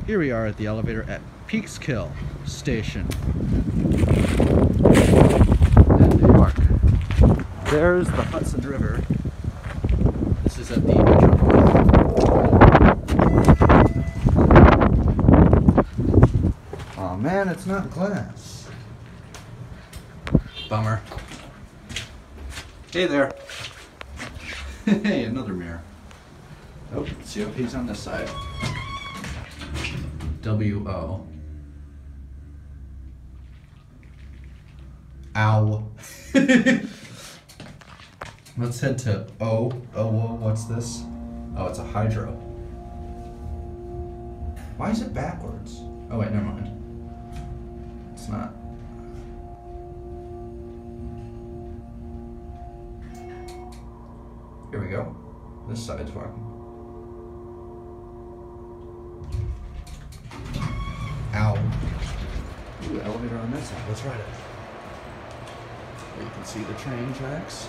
Here we are at the elevator at Peekskill Station in New York. There's the Hudson River. This is at the edge of North. Oh man, it's not glass. Bummer. Hey there. Hey, another mirror. Oh, COP's on this side. W-O. Ow. Let's head to O. Oh, whoa, what's this? Oh, it's a hydro. Why is it backwards? Oh, wait, never mind. It's not. Here we go. This side's working. Ow. Ooh, elevator on that side. Let's ride it. There you can see the train tracks.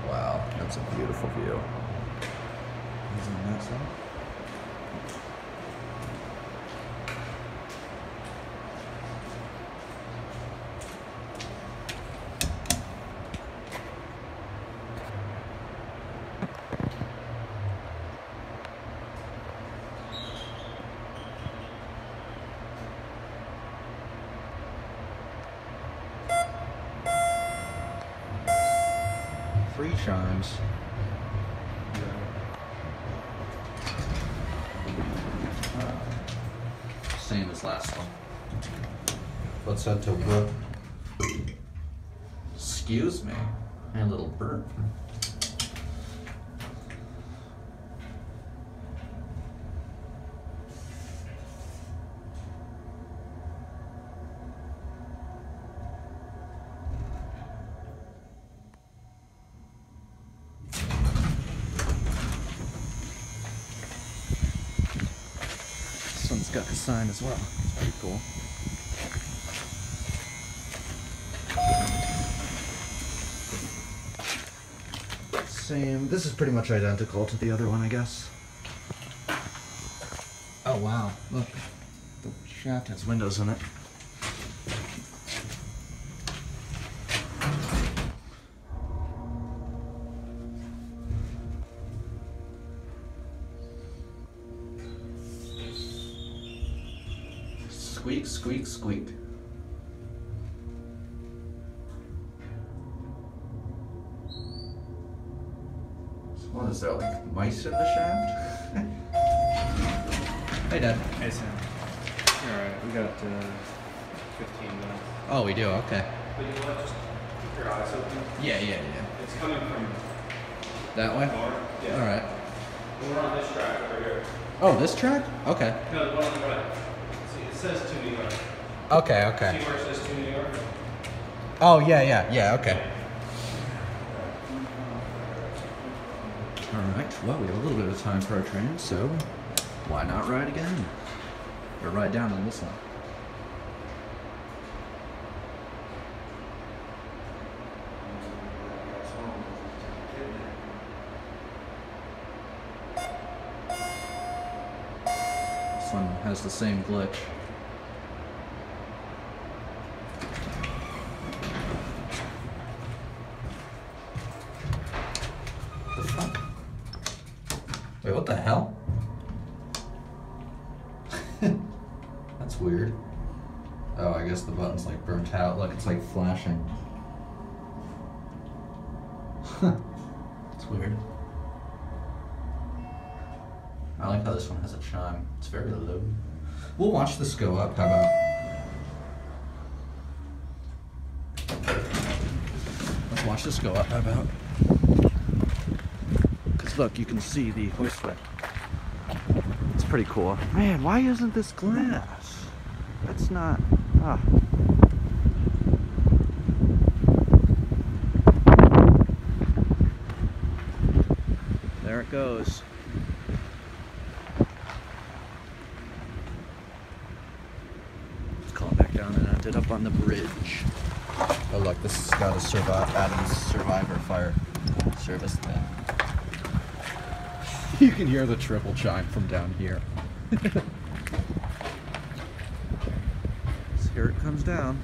Wow, that's a beautiful view. Is it on that side? Free chimes. Same as last one. Let's head to work. Excuse me. A little burp. This one's got a sign as well. It's pretty cool. Same. This is pretty much identical to the other one, I guess. Oh wow, look. The shaft has windows in it. Squeak, squeak, squeak. What is there, like mice in the shaft? Hey, Dad. Hey, Sam. Alright, we got 15 minutes. Oh, we do? Okay. But you know what? Just keep your eyes open. Yeah. It's coming from That way? north. Yeah. Alright. We're on this track over here. Oh, this track? Okay. No, the one on the right. See, it says to New York. Okay. See where it says to New York? Oh, yeah, okay. Alright, well, we have a little bit of time for our train, so why not ride again? Or ride down on this one. This one has the same glitch. The fuck? Wait, what the hell? That's weird. Oh, I guess the button's like burnt out. Look, it's like flashing. It's weird. I like how this one has a chime. It's very low. We'll watch this go up. How about? Let's watch this go up. How about? Because look, you can see the hoistway. It's pretty cool. Man, why isn't this glass? That's not... Ah. There it goes. Let's call it back down and ended up on the bridge. Oh look, this has got a Adam's Survivor fire service thing. You can hear the triple chime from down here. So here it comes down.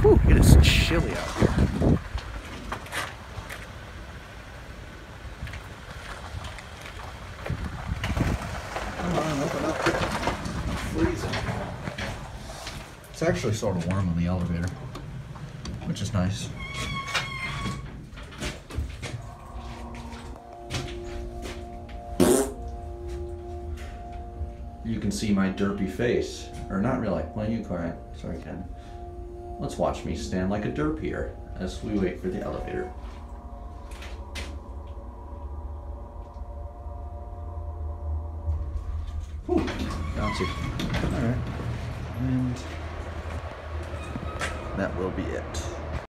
Whew, it is chilly out here. Come on, open up. I'm freezing. It's actually sort of warm on the elevator, which is nice. You can see my derpy face. Or not really. Well, you cry. Sorry, Ken. Let's watch me stand like a derp here as we wait for the elevator. Whew, bouncy. Alright. And that will be it.